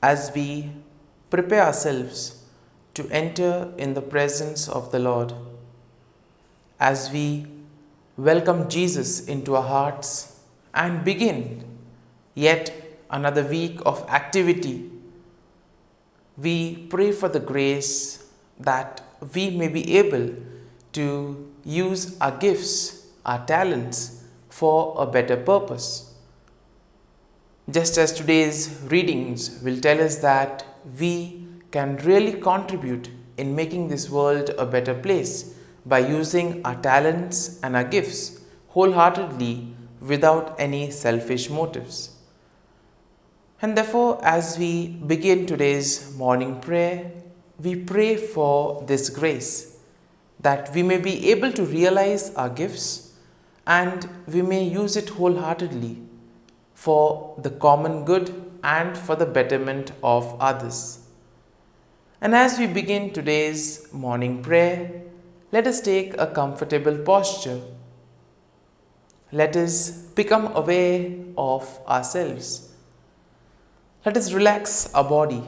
as we prepare ourselves to enter in the presence of the Lord, as we welcome Jesus into our hearts and begin yet another week of activity, we pray for the grace that we may be able to use our gifts, our talents for a better purpose. Just as today's readings will tell us that we can really contribute in making this world a better place by using our talents and our gifts wholeheartedly without any selfish motives. And therefore, as we begin today's morning prayer, we pray for this grace that we may be able to realize our gifts and we may use it wholeheartedly for the common good and for the betterment of others. And as we begin today's morning prayer, let us take a comfortable posture. Let us become aware of ourselves. Let us relax our body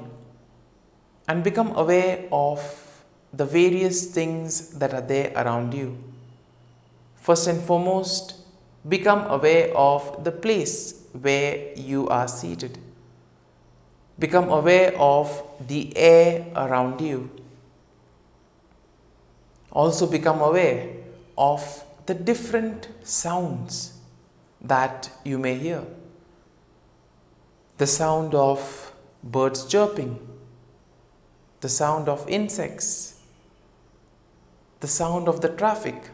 and become aware of the various things that are there around you. First and foremost, become aware of the place where you are seated. Become aware of the air around you. Also become aware of the different sounds that you may hear. The sound of birds chirping, the sound of insects, the sound of the traffic,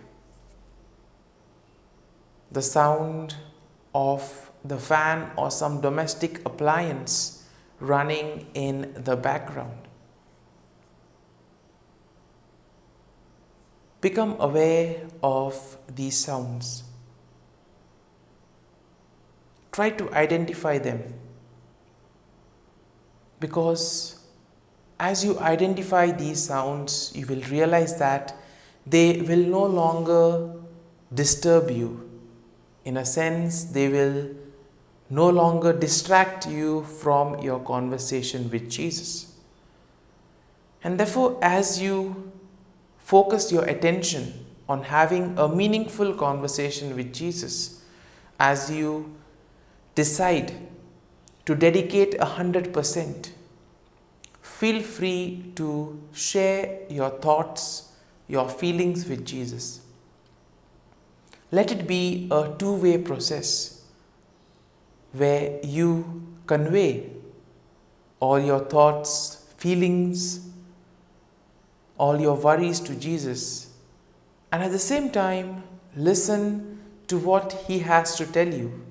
the sound of the fan or some domestic appliance running in the background. Become aware of these sounds. Try to identify them, because as you identify these sounds, you will realize that they will no longer disturb you. In a sense, they will no longer distract you from your conversation with Jesus. And therefore, as you focus your attention on having a meaningful conversation with Jesus, as you decide to dedicate 100%, feel free to share your thoughts, your feelings with Jesus. Let it be a two-way process where you convey all your thoughts, feelings, all your worries to Jesus, and at the same time listen to what He has to tell you.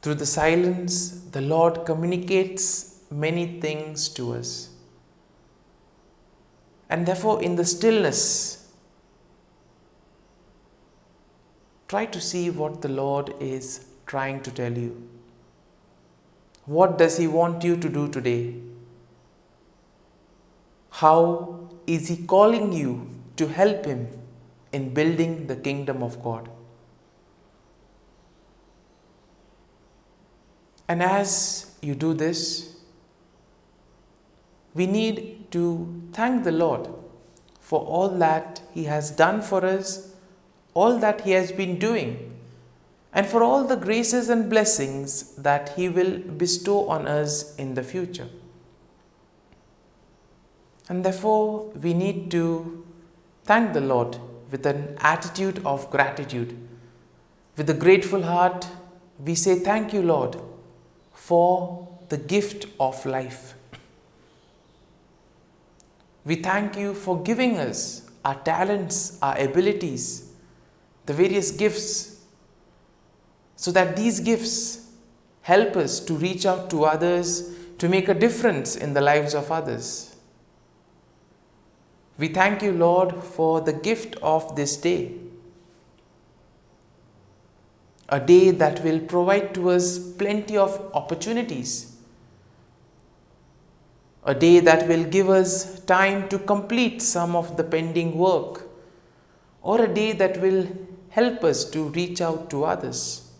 Through the silence, the Lord communicates many things to us. And therefore, in the stillness, try to see what the Lord is trying to tell you. What does He want you to do today? How is He calling you to help Him in building the kingdom of God? And as you do this, we need to thank the Lord for all that He has done for us, all that He has been doing, and for all the graces and blessings that He will bestow on us in the future. And therefore, we need to thank the Lord with an attitude of gratitude. With a grateful heart, we say, "Thank you, Lord, for the gift of life. We thank you for giving us our talents, our abilities, the various gifts, so that these gifts help us to reach out to others, to make a difference in the lives of others. We thank you, Lord, for the gift of this day, a day that will provide to us plenty of opportunities, a day that will give us time to complete some of the pending work, or a day that will help us to reach out to others,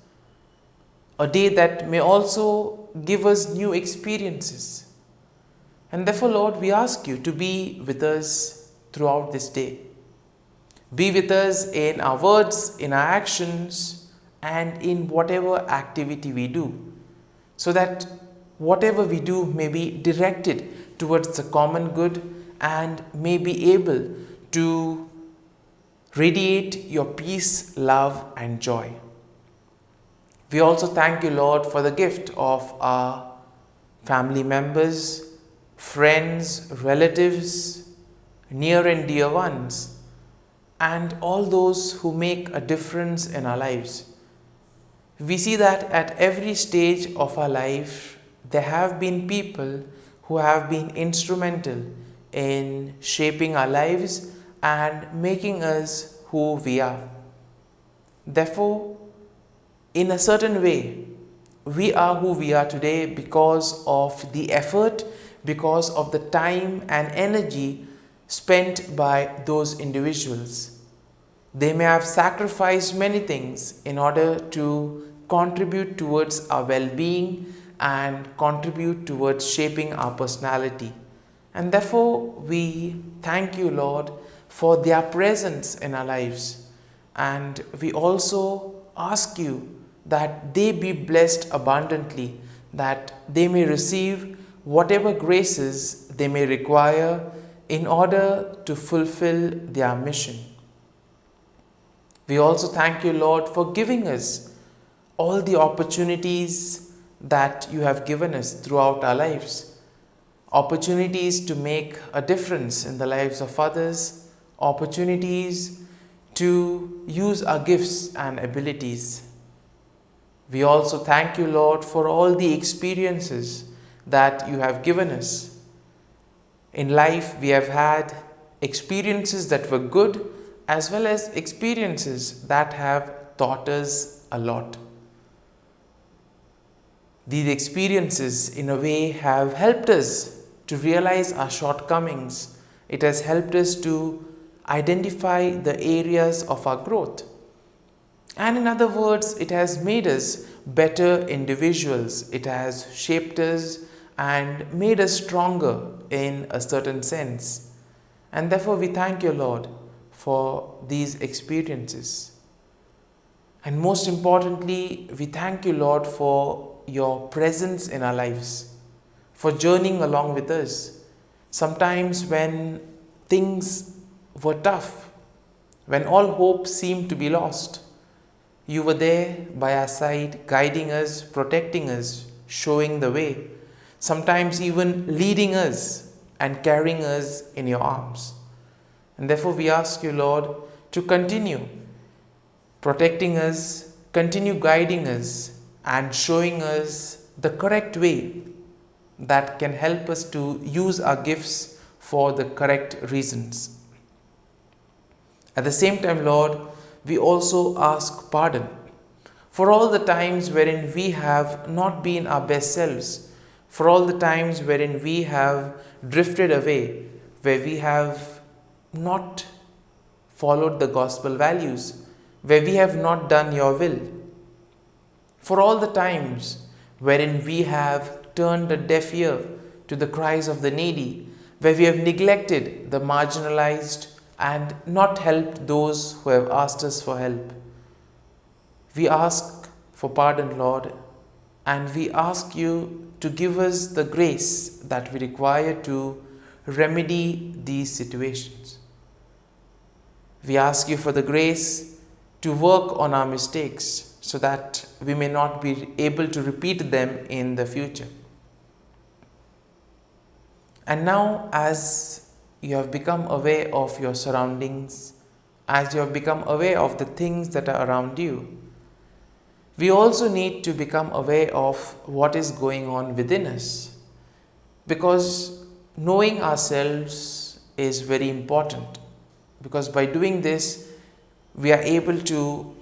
a day that may also give us new experiences. And therefore, Lord, we ask you to be with us throughout this day. Be with us in our words, in our actions, and in whatever activity we do, so that whatever we do may be directed towards the common good and may be able to radiate your peace, love, and joy. We also thank you, Lord, for the gift of our family members, friends, relatives, near and dear ones, and all those who make a difference in our lives. We see that at every stage of our life, there have been people who have been instrumental in shaping our lives and making us who we are. Therefore, in a certain way, we are who we are today because of the effort, because of the time and energy spent by those individuals. They may have sacrificed many things in order to contribute towards our well-being and contribute towards shaping our personality. And therefore, we thank you, Lord, for their presence in our lives. And we also ask you that they be blessed abundantly, that they may receive whatever graces they may require in order to fulfill their mission. We also thank you, Lord, for giving us all the opportunities that you have given us throughout our lives. Opportunities to make a difference in the lives of others, opportunities to use our gifts and abilities. We also thank you, Lord, for all the experiences that you have given us. In life, we have had experiences that were good as well as experiences that have taught us a lot. These experiences, in a way, have helped us to realize our shortcomings. It has helped us to identify the areas of our growth. And in other words, it has made us better individuals. It has shaped us and made us stronger in a certain sense. And therefore, we thank you, Lord, for these experiences. And most importantly, we thank you, Lord, for your presence in our lives, for journeying along with us. Sometimes when things were tough, when all hope seemed to be lost, you were there by our side, guiding us, protecting us, showing the way, sometimes even leading us and carrying us in your arms. And therefore we ask you, Lord, to continue protecting us, continue guiding us and showing us the correct way that can help us to use our gifts for the correct reasons. At the same time, Lord, we also ask pardon for all the times wherein we have not been our best selves, for all the times wherein we have drifted away, where we have not followed the gospel values, where we have not done your will, for all the times wherein we have turned a deaf ear to the cries of the needy, where we have neglected the marginalized and not helped those who have asked us for help. We ask for pardon, Lord, and we ask you to give us the grace that we require to remedy these situations. We ask you for the grace to work on our mistakes so that we may not be able to repeat them in the future. And now, as you have become aware of your surroundings, as you have become aware of the things that are around you, we also need to become aware of what is going on within us, because knowing ourselves is very important, because by doing this, we are able to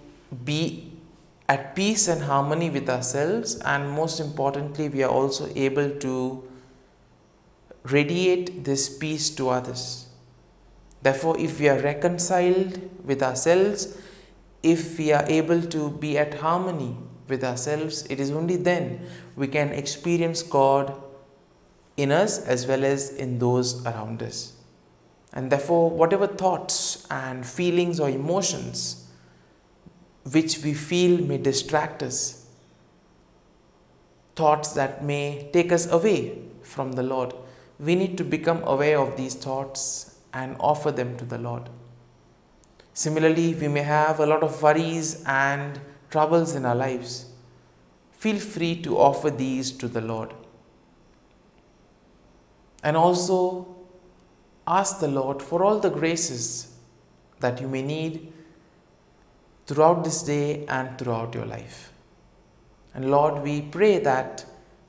be at peace and harmony with ourselves, and most importantly, we are also able to radiate this peace to others. Therefore, if we are reconciled with ourselves, if we are able to be at harmony with ourselves, it is only then we can experience God in us as well as in those around us. And therefore, whatever thoughts and feelings or emotions which we feel may distract us, thoughts that may take us away from the Lord, we need to become aware of these thoughts and offer them to the Lord. Similarly, we may have a lot of worries and troubles in our lives. Feel free to offer these to the Lord. And also ask the Lord for all the graces that you may need throughout this day and throughout your life. And Lord, we pray that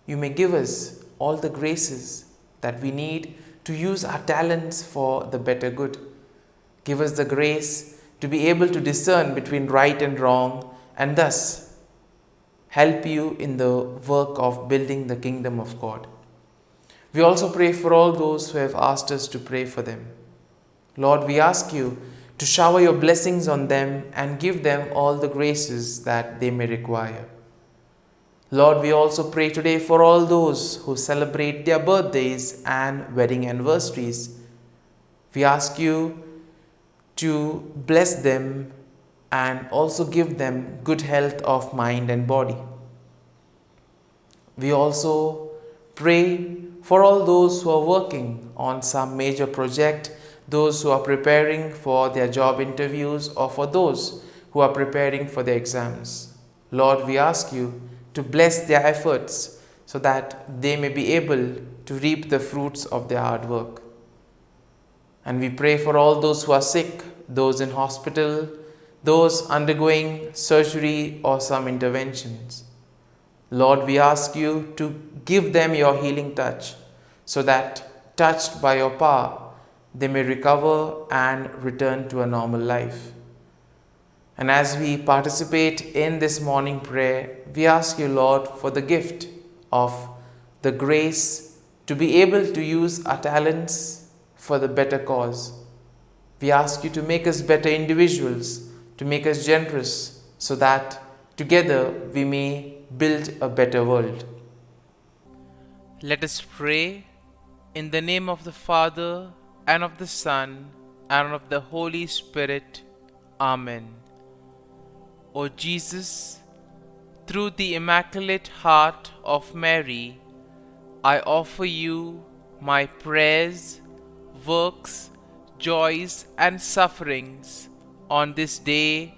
you may give us all the graces that we need to use our talents for the better good. Give us the grace to be able to discern between right and wrong, and thus help you in the work of building the kingdom of God. We also pray for all those who have asked us to pray for them. Lord, we ask you to shower your blessings on them and give them all the graces that they may require. Lord, we also pray today for all those who celebrate their birthdays and wedding anniversaries. We ask you to bless them and also give them good health of mind and body. We also pray for all those who are working on some major project, those who are preparing for their job interviews, or for those who are preparing for their exams. Lord, we ask you to bless their efforts so that they may be able to reap the fruits of their hard work. And we pray for all those who are sick, those in hospital, those undergoing surgery or some interventions. Lord, we ask you to give them your healing touch so that, touched by your power, they may recover and return to a normal life. And as we participate in this morning prayer, we ask you, Lord, for the gift of the grace to be able to use our talents for the better cause. We ask you to make us better individuals, to make us generous, so that together we may build a better world. Let us pray in the name of the Father, and of the Son, and of the Holy Spirit. Amen. O Jesus, through the Immaculate Heart of Mary, I offer you my prayers, works, joys, and sufferings on this day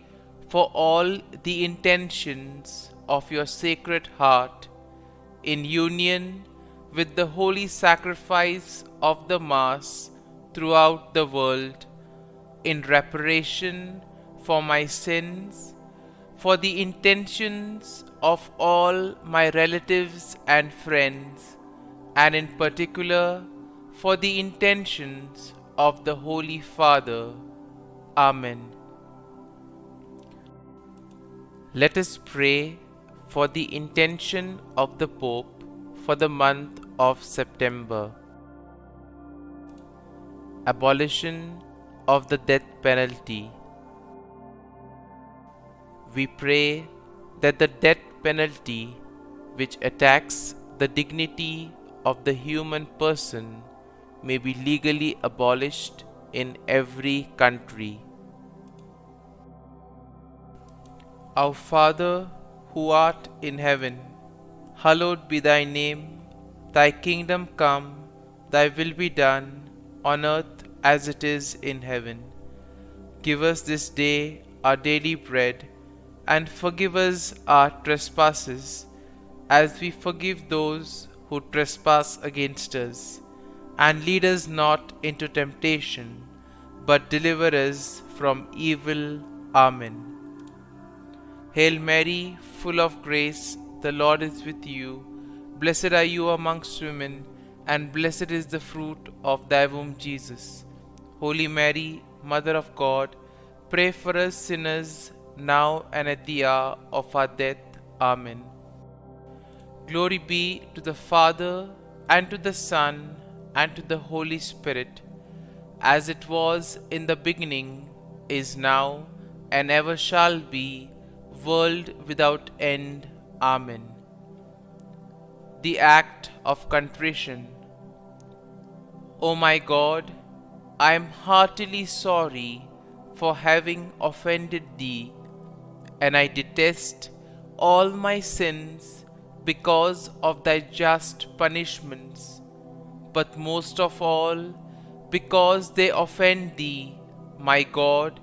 for all the intentions of your Sacred Heart, in union with the holy sacrifice of the Mass throughout the world, in reparation for my sins, for the intentions of all my relatives and friends, and in particular for the intentions of the Holy Father. Amen. Let us pray for the intention of the Pope for the month of September. Abolition of the death penalty. We pray that the death penalty, which attacks the dignity of the human person, may be legally abolished in every country. Our Father, who art in heaven, hallowed be thy name. Thy kingdom come, thy will be done, on earth as it is in heaven. Give us this day our daily bread, and forgive us our trespasses, as we forgive those who trespass against us. And lead us not into temptation, but deliver us from evil. Amen. Hail Mary, full of grace, the Lord is with you. Blessed are you amongst women, and blessed is the fruit of thy womb, Jesus. Holy Mary, Mother of God, pray for us sinners, now and at the hour of our death. Amen. Glory be to the Father, and to the Son, and to the Holy Spirit, as it was in the beginning, is now, and ever shall be, world without end. Amen. The act of contrition. O my God, I am heartily sorry for having offended thee, and I detest all my sins because of thy just punishments, but most of all because they offend thee, my God,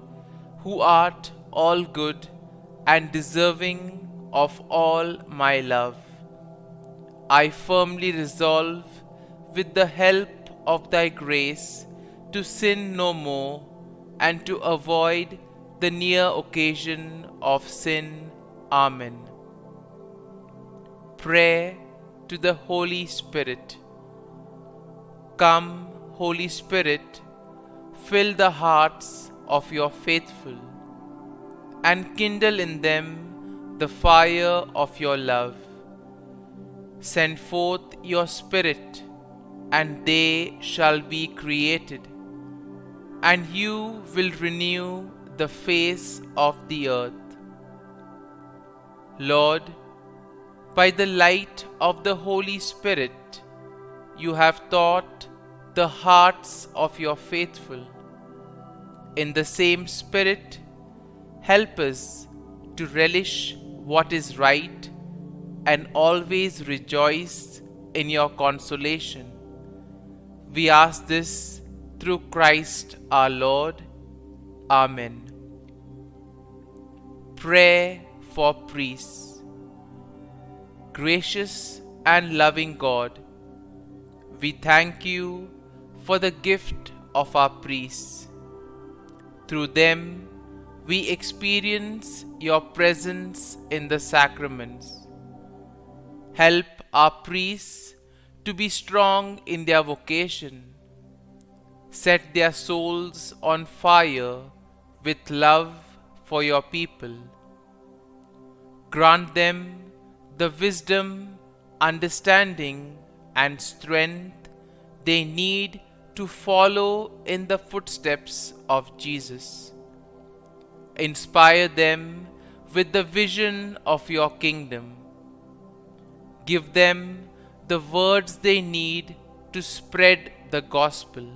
who art all good and deserving of all my love. I firmly resolve, with the help of thy grace, to sin no more and to avoid the near occasion of sin. Amen. Prayer to the Holy Spirit. Come, Holy Spirit, fill the hearts of your faithful, and kindle in them the fire of your love. Send forth your Spirit, and they shall be created, and you will renew the face of the earth. Lord, by the light of the Holy Spirit, you have taught the hearts of your faithful. In the same Spirit, help us to relish what is right and always rejoice in your consolation. We ask this through Christ our Lord. Amen. Prayer for priests. Gracious and loving God, we thank you for the gift of our priests. Through them, we experience your presence in the sacraments. Help our priests to be strong in their vocation. Set their souls on fire with love for your people. Grant them the wisdom, understanding, and strength they need to follow in the footsteps of Jesus. Inspire them with the vision of your kingdom. Give them the words they need to spread the gospel.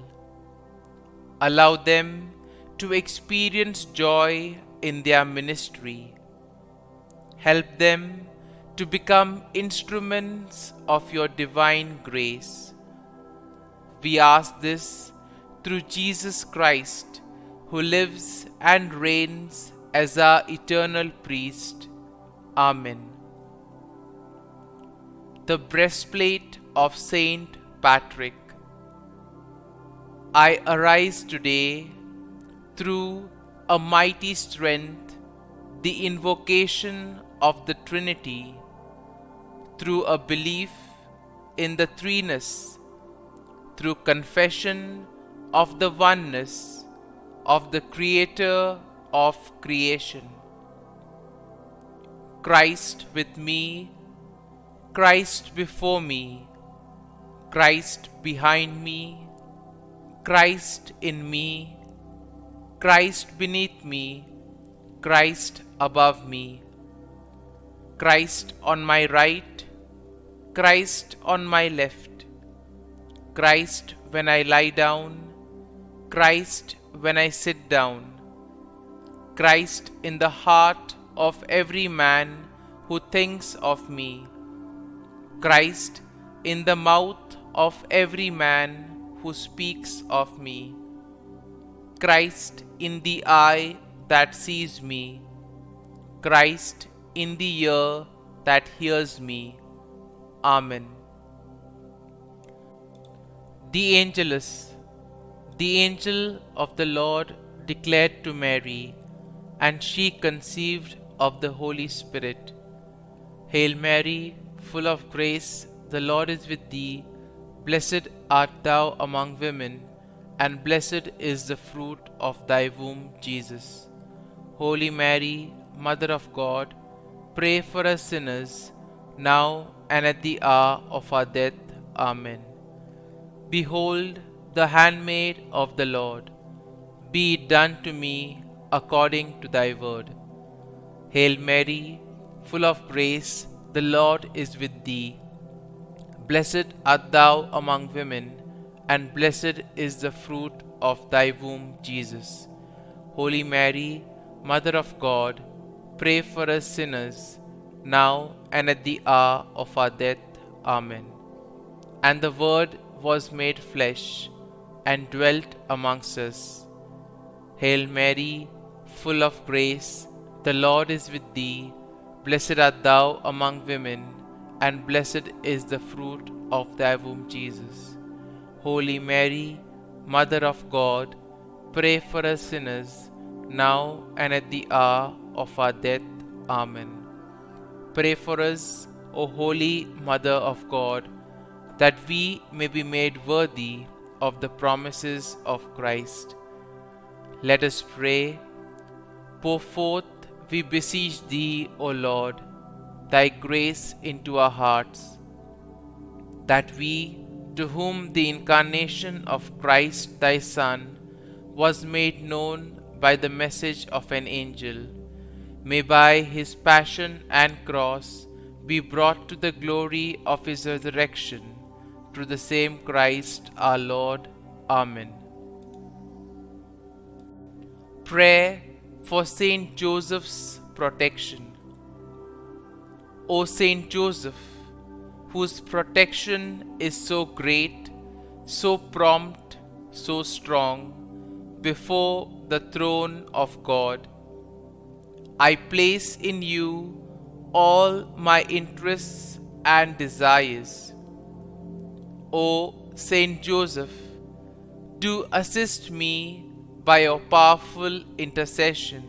Allow them to experience joy in their ministry. Help them to become instruments of your divine grace. We ask this through Jesus Christ, who lives and reigns as our eternal priest. Amen. The breastplate of Saint Patrick. I arise today through a mighty strength, the invocation of the Trinity, through a belief in the threeness, through confession of the oneness of the Creator of creation. Christ with me, Christ before me, Christ behind me, Christ in me, Christ beneath me, Christ above me, Christ on my right, Christ on my left, Christ when I lie down, Christ when I sit down, Christ in the heart of every man who thinks of me, Christ in the mouth of every man who speaks of me, Christ in the eye that sees me, Christ in the ear that hears me. Amen. The Angelus. The angel of the Lord declared to Mary, and she conceived of the Holy Spirit. Hail Mary, full of grace, the Lord is with thee. Blessed art thou among women, and blessed is the fruit of thy womb, Jesus. Holy Mary, Mother of God, pray for us sinners, now and at the hour of our death. Amen. Behold, the handmaid of the Lord. Be it done to me according to thy word. Hail Mary, full of grace, the Lord is with thee. Blessed art thou among women, and blessed is the fruit of thy womb, Jesus. Holy Mary, Mother of God, pray for us sinners, now and at the hour of our death. Amen. And the Word was made flesh, and dwelt amongst us. Hail Mary, full of grace, the Lord is with thee. Blessed art thou among women, and blessed is the fruit of thy womb, Jesus. Holy Mary, Mother of God, pray for us sinners, now and at the hour of our death. Amen. Pray for us, O Holy Mother of God, that we may be made worthy of the promises of Christ. Let us pray. Pour forth, we beseech thee, O Lord, thy grace into our hearts, that we, to whom the incarnation of Christ thy Son was made known by the message of an angel, may by his passion and cross be brought to the glory of his resurrection, through the same Christ our Lord. Amen. Prayer for Saint Joseph's protection. O Saint Joseph, whose protection is so great, so prompt, so strong, before the throne of God, I place in you all my interests and desires. O Saint Joseph, do assist me by your powerful intercession,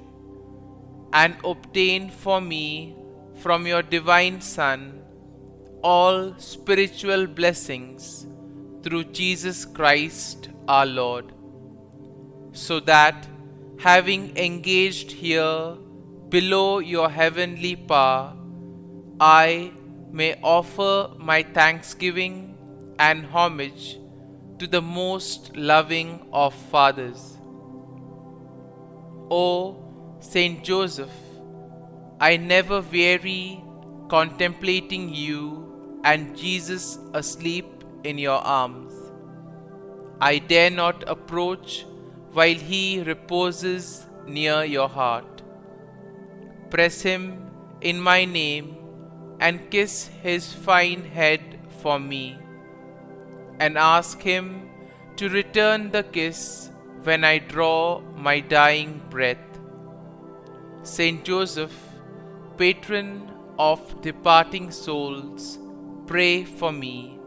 and obtain for me from your divine Son all spiritual blessings through Jesus Christ our Lord, so that, having engaged here below your heavenly power, I may offer my thanksgiving and homage to the most loving of fathers. O Saint Joseph, I never weary contemplating you and Jesus asleep in your arms. I dare not approach while he reposes near your heart. Press him in my name and kiss his fine head for me, and ask him to return the kiss when I draw my dying breath. Saint Joseph, patron of departing souls, pray for me.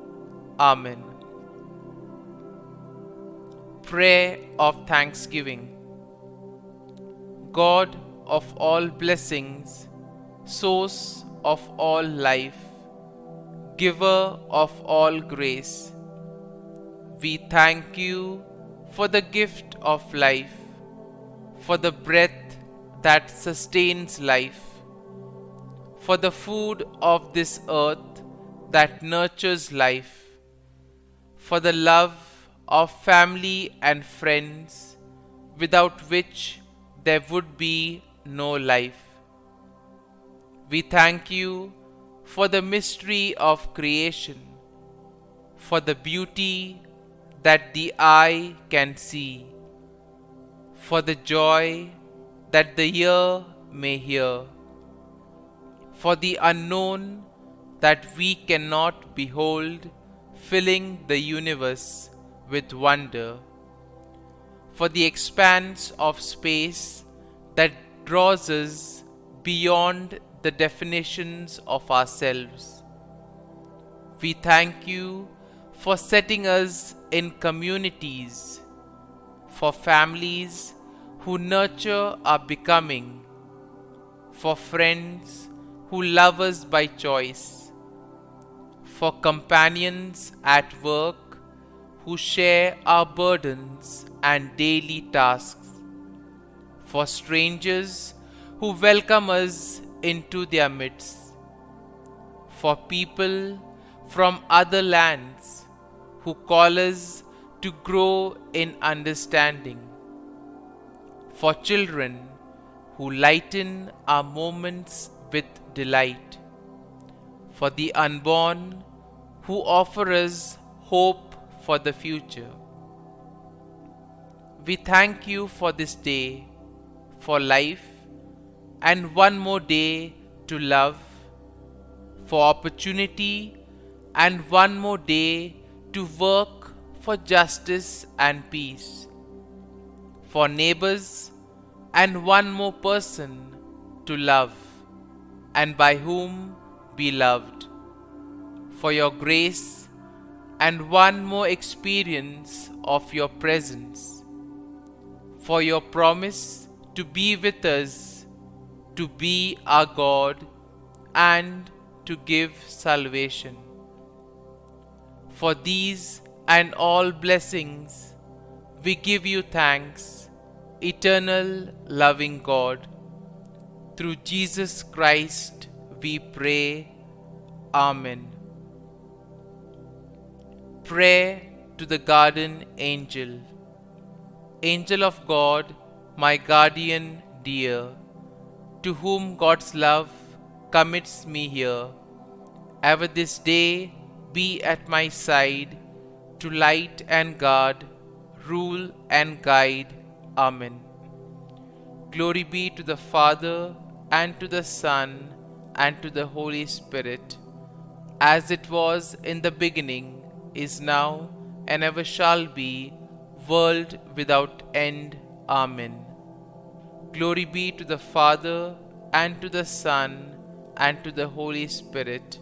Amen. Prayer of Thanksgiving. God of all blessings, source of all life, giver of all grace, we thank you for the gift of life, for the breath that sustains life, for the food of this earth that nurtures life, for the love of family and friends, without which there would be no life. We thank you for the mystery of creation, for the beauty that the eye can see, for the joy that the ear may hear, for the unknown that we cannot behold, filling the universe with wonder, for the expanse of space that draws us beyond the definitions of ourselves. We thank you for setting us in communities, for families who nurture our becoming, for friends who love us by choice, for companions at work who share our burdens and daily tasks, for strangers who welcome us into their midst, for people from other lands who call us to grow in understanding, for children who lighten our moments with delight, for the unborn who offer us hope for the future. We thank you for this day, for life, and one more day to love, for opportunity, and one more day to work for justice and peace, for neighbors, and one more person to love, and by whom be loved, for your grace, and one more experience of your presence, for your promise to be with us, to be our God, and to give salvation. For these and all blessings, we give you thanks, eternal loving God. Through Jesus Christ we pray. Amen. Prayer to the Guardian Angel. Angel of God, my guardian dear, to whom God's love commits me here, ever this day be at my side, to light and guard, rule and guide. Amen. Glory be to the Father, and to the Son, and to the Holy Spirit, as it was in the beginning, is now, and ever shall be, world without end. Amen. Glory be to the Father, and to the Son, and to the Holy Spirit,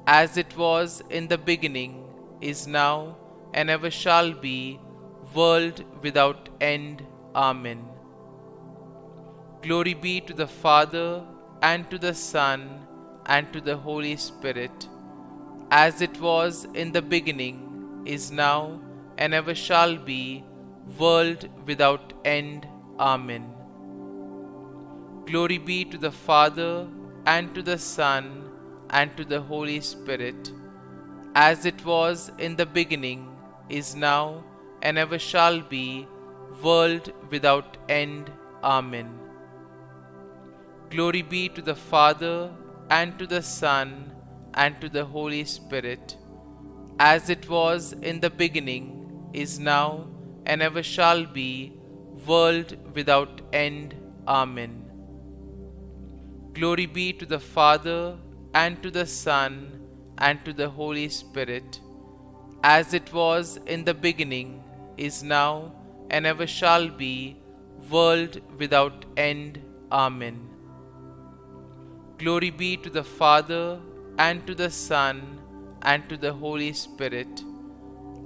as it was in the beginning, is now, and ever shall be, world without end. Amen. Glory be to the Father, and to the Son, and to the Holy Spirit, as it was in the beginning, is now, and ever shall be, world without end. Amen. Glory be to the Father, and to the Son, and to the Holy Spirit, as it was in the beginning, is now, and ever shall be, world without end. Amen. Glory be to the Father, and to the Son, and to the Holy Spirit, as it was in the beginning, is now, and ever shall be, world without end. Amen. Glory be to the Father, and to the Son, and to the Holy Spirit, as it was in the beginning, is now, and ever shall be, world without end. Amen. Glory be to the Father, and to the Son, and to the Holy Spirit,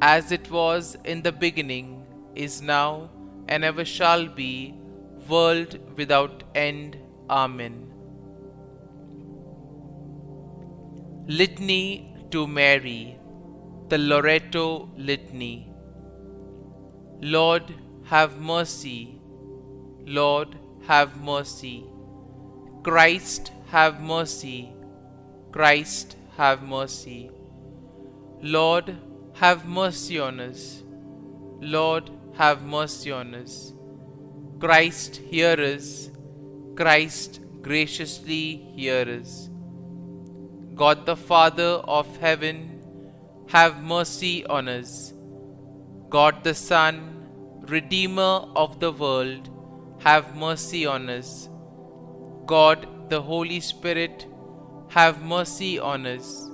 as it was in the beginning, is now, and ever shall be, world without end. Amen. Litany to Mary, the LORETO Litany. Lord, have mercy. Lord, have mercy. Christ, have mercy. Christ, have mercy. Lord, have mercy on us. Lord, have mercy on us. Christ, hear us. Christ, graciously hear us. God the Father of heaven, have mercy on us. God the Son, Redeemer of the world, have mercy on us. God the Holy Spirit, have mercy on us.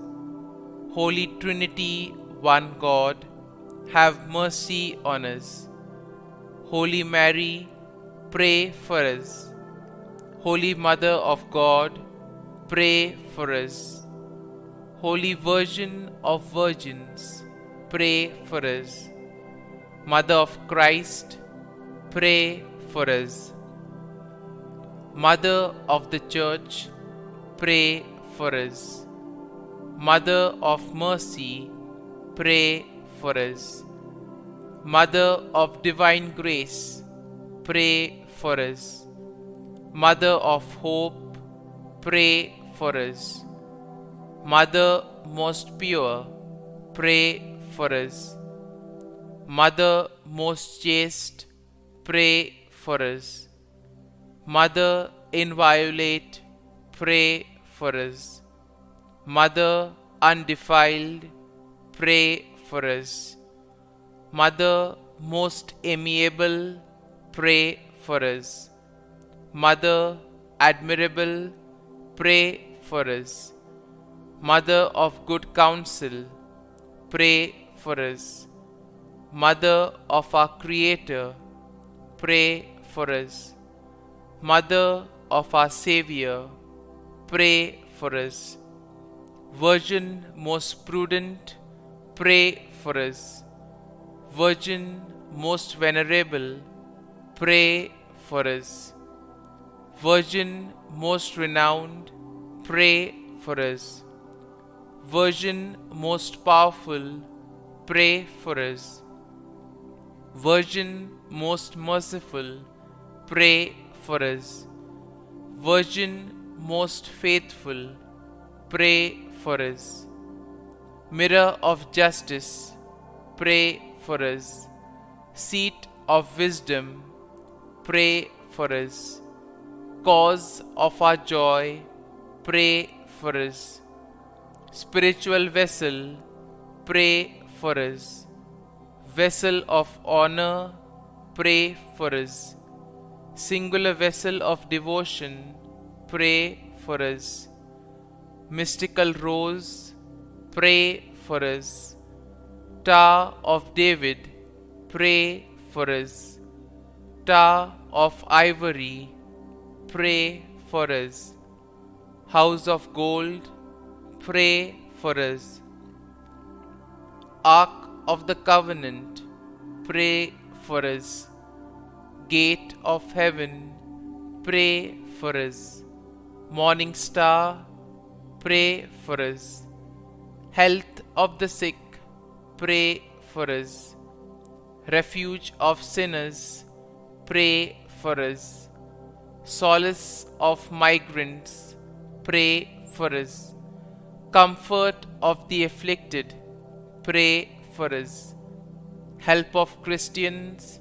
Holy Trinity, one God, have mercy on us. Holy Mary, pray for us. Holy Mother of God, pray for us. Holy Virgin of Virgins, pray for us. Mother of Christ, pray for us. Mother of the Church, pray for us. Mother of Mercy, pray for us. Mother of Divine Grace, pray for us. Mother of Hope, pray for us. Mother most pure, pray for us. Mother most chaste, pray for us. Mother inviolate, pray for us. Mother undefiled, pray for us. Mother most amiable, pray for us. Mother admirable, pray for us. Mother of good counsel, pray for us. Mother of our Creator, pray for us. Mother of our Savior, pray for us. Virgin most prudent, pray for us. Virgin most venerable, pray for us. Virgin most renowned, pray for us. Virgin most powerful, pray for us. Virgin most merciful, pray for us. Virgin most faithful, pray for us. Mirror of justice, pray for us. Seat of wisdom, pray for us. Cause of our joy, pray for us. Spiritual vessel, pray for us. Vessel of honor, pray for us. Singular vessel of devotion, pray for us. Mystical rose, pray for us. Tower of David, pray for us. Tower of ivory, pray for us. House of gold, pray for us. Ark of the covenant, pray for us. Gate of heaven, pray for us. Morning star, pray for us. Health of the sick, pray for us. Refuge of sinners, pray for us. Solace of migrants, pray for us. Comfort of the afflicted, pray for us. Help of Christians,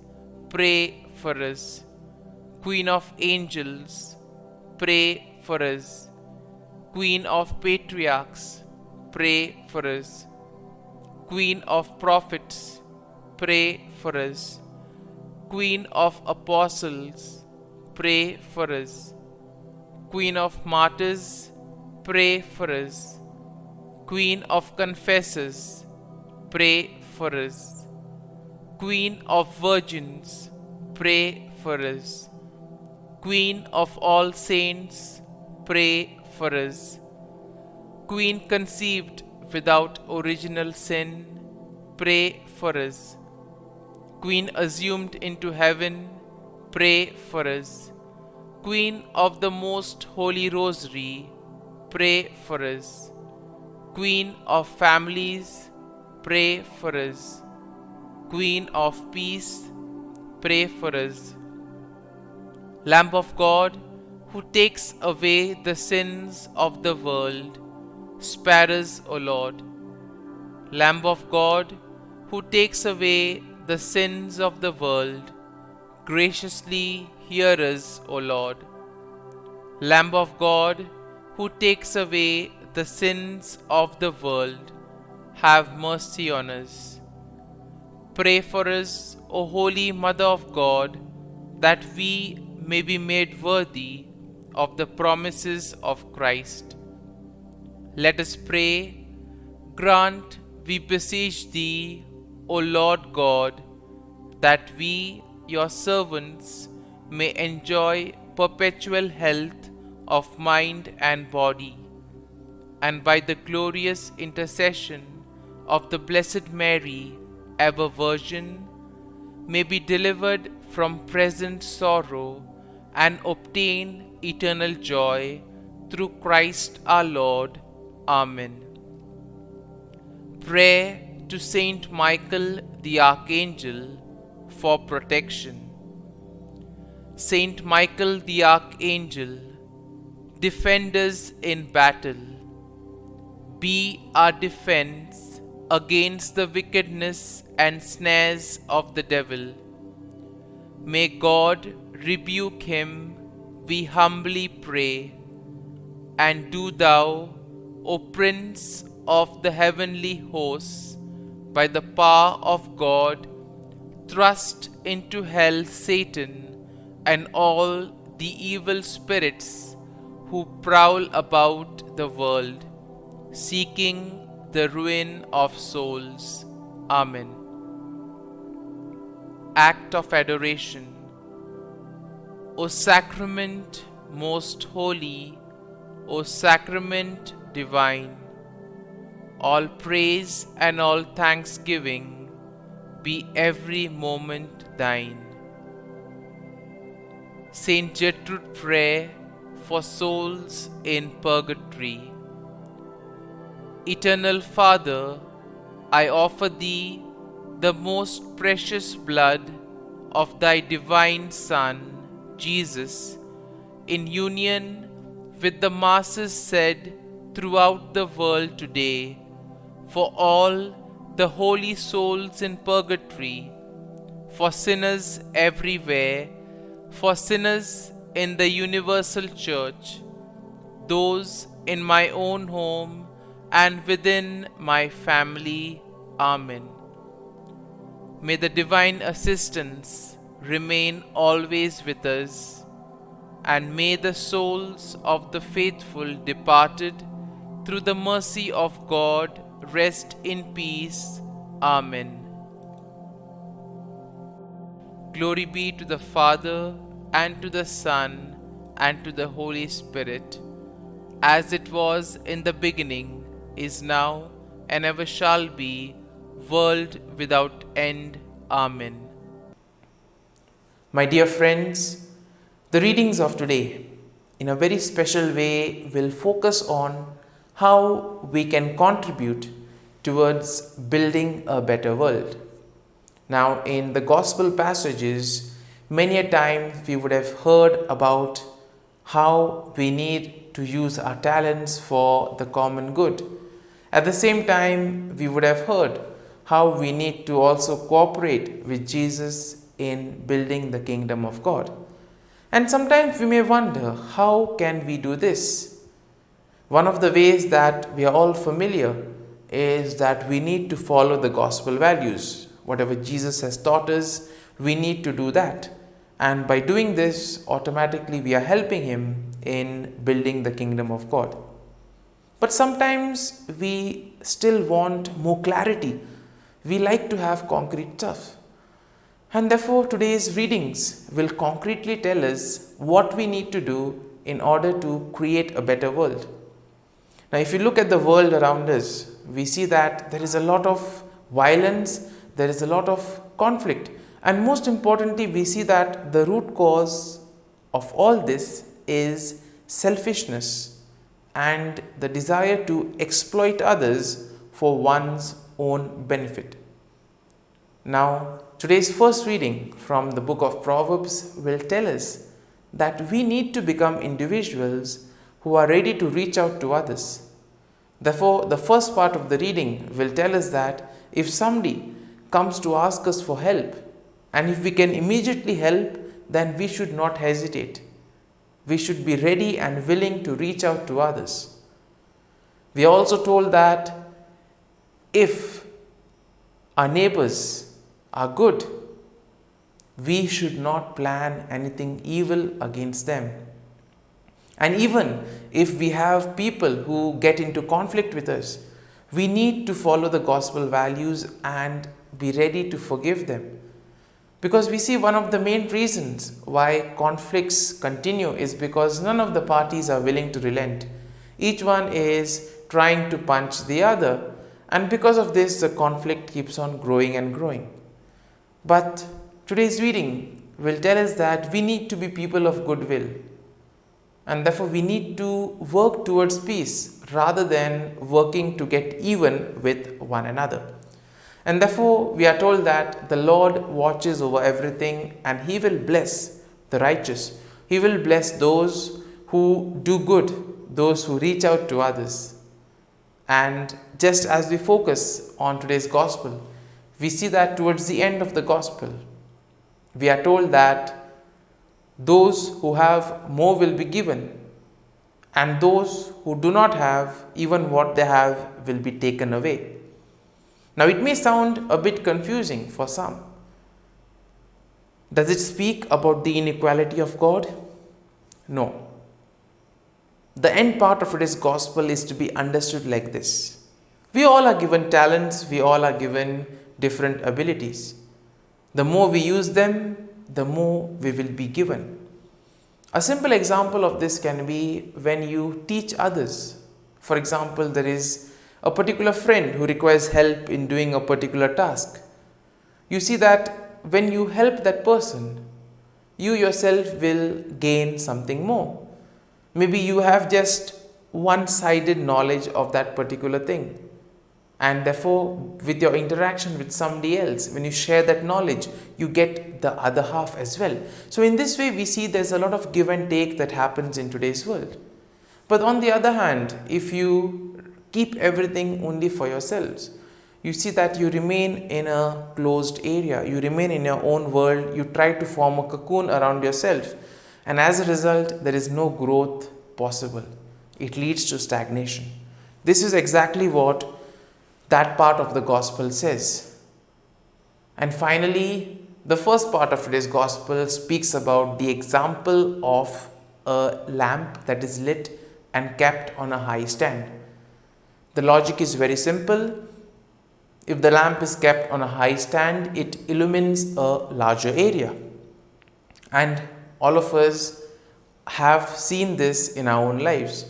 pray for us. Queen of angels, pray for us. Queen of patriarchs, pray for us. Queen of prophets, pray for us. Queen of apostles, pray for us. Queen of martyrs, pray for us. Queen of confessors, pray for us. Queen of virgins, pray for us. Queen of all saints, pray for us. Queen conceived without original sin, pray for us. Queen assumed into heaven, pray for us. Queen of the most holy rosary, pray for us. Queen of families, pray for us. Queen of peace, pray for us. Lamb of God, who takes away the sins of the world, spare us, O Lord. Lamb of God, who takes away the sins of the world, graciously hear us, O Lord. Lamb of God, who takes away the sins of the world, have mercy on us. Pray for us, O Holy Mother of God, that we may be made worthy of the promises of Christ. Let us pray. Grant, we beseech Thee, O Lord God, that we, Your servants, may enjoy perpetual health of mind and body, and by the glorious intercession of the Blessed Mary, ever Virgin, may be delivered from present sorrow and obtain eternal joy through Christ our Lord. Amen. Prayer to Saint Michael the Archangel for protection. Saint Michael the Archangel, defend us in battle. Be our defense against the wickedness and snares of the devil. May God rebuke him, we humbly pray. And do Thou, O Prince of the heavenly hosts, by the power of God, thrust into hell Satan and all the evil spirits who prowl about the world, seeking the ruin of souls. Amen. Act of Adoration. O Sacrament most holy, O Sacrament divine, all praise and all thanksgiving be every moment thine. Saint Gertrude prayer for souls in purgatory. Eternal Father, I offer Thee the most precious blood of Thy divine Son, Jesus, in union with the masses said throughout the world today, for all the holy souls in purgatory, for sinners everywhere, for sinners in the universal church, those in my own home and within my family. Amen. May the divine assistance remain always with us, and may the souls of the faithful departed through the mercy of God rest in peace. Amen. Glory be to the Father, and to the Son, and to the Holy Spirit, as it was in the beginning, is now, and ever shall be, world without end. Amen. My dear friends, the readings of today, in a very special way, will focus on how we can contribute towards building a better world. Now, in the Gospel passages, many a time we would have heard about how we need to use our talents for the common good. At the same time, we would have heard how we need to also cooperate with Jesus in building the kingdom of God. And sometimes we may wonder, how can we do this? One of the ways that we are all familiar is that we need to follow the gospel values. Whatever Jesus has taught us, we need to do that. And by doing this, automatically we are helping Him in building the kingdom of God. But sometimes we still want more clarity. We like to have concrete stuff. And therefore today's readings will concretely tell us what we need to do in order to create a better world. Now, if you look at the world around us, we see that there is a lot of violence, there is a lot of conflict, and most importantly, we see that the root cause of all this is selfishness and the desire to exploit others for one's own benefit. Now, today's first reading from the book of Proverbs will tell us that we need to become individuals who are ready to reach out to others. Therefore, the first part of the reading will tell us that if somebody comes to ask us for help, and if we can immediately help, then we should not hesitate. We should be ready and willing to reach out to others. We are also told that if our neighbors are good, we should not plan anything evil against them. And even if we have people who get into conflict with us, we need to follow the gospel values and be ready to forgive them. Because we see one of the main reasons why conflicts continue is because none of the parties are willing to relent. Each one is trying to punch the other, and because of this, the conflict keeps on growing and growing. But today's reading will tell us that we need to be people of goodwill, and therefore we need to work towards peace rather than working to get even with one another. And therefore we are told that the Lord watches over everything, and He will bless the righteous. He will bless those who do good, those who reach out to others. And just as we focus on today's gospel, we see that towards the end of the gospel, we are told that those who have more will be given, and those who do not have, even what they have will be taken away. Now, it may sound a bit confusing for some. Does it speak about the inequality of God? No. The end part of today's gospel is to be understood like this. We all are given talents, we all are given different abilities. The more we use them, the more we will be given. A simple example of this can be when you teach others. For example, there is a particular friend who requires help in doing a particular task. You see that when you help that person, you yourself will gain something more. Maybe you have just one-sided knowledge of that particular thing. And therefore, with your interaction with somebody else, when you share that knowledge, you get the other half as well. So in this way, we see there's a lot of give and take that happens in today's world. But on the other hand, if you keep everything only for yourselves, you see that you remain in a closed area. You remain in your own world. You try to form a cocoon around yourself. And as a result, there is no growth possible. It leads to stagnation. This is exactly what that part of the gospel says. And finally, the first part of today's gospel speaks about the example of a lamp that is lit and kept on a high stand. The logic is very simple. If the lamp is kept on a high stand, it illumines a larger area. And all of us have seen this in our own lives.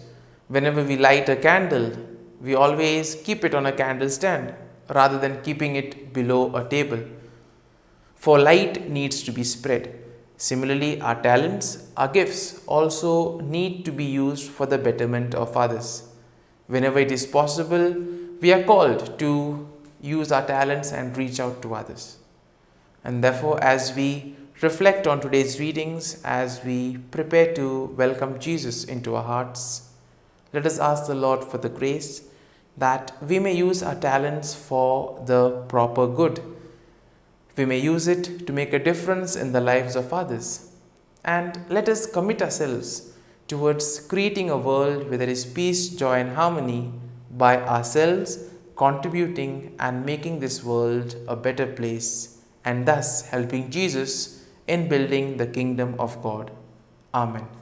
Whenever we light a candle, we always keep it on a candle stand rather than keeping it below a table. For light needs to be spread. Similarly, our talents, our gifts also need to be used for the betterment of others. Whenever it is possible, we are called to use our talents and reach out to others. And therefore, as we reflect on today's readings, as we prepare to welcome Jesus into our hearts, let us ask the Lord for the grace that we may use our talents for the proper good. We may use it to make a difference in the lives of others. And let us commit ourselves towards creating a world where there is peace, joy, and harmony by ourselves contributing and making this world a better place, and thus helping Jesus in building the kingdom of God. Amen.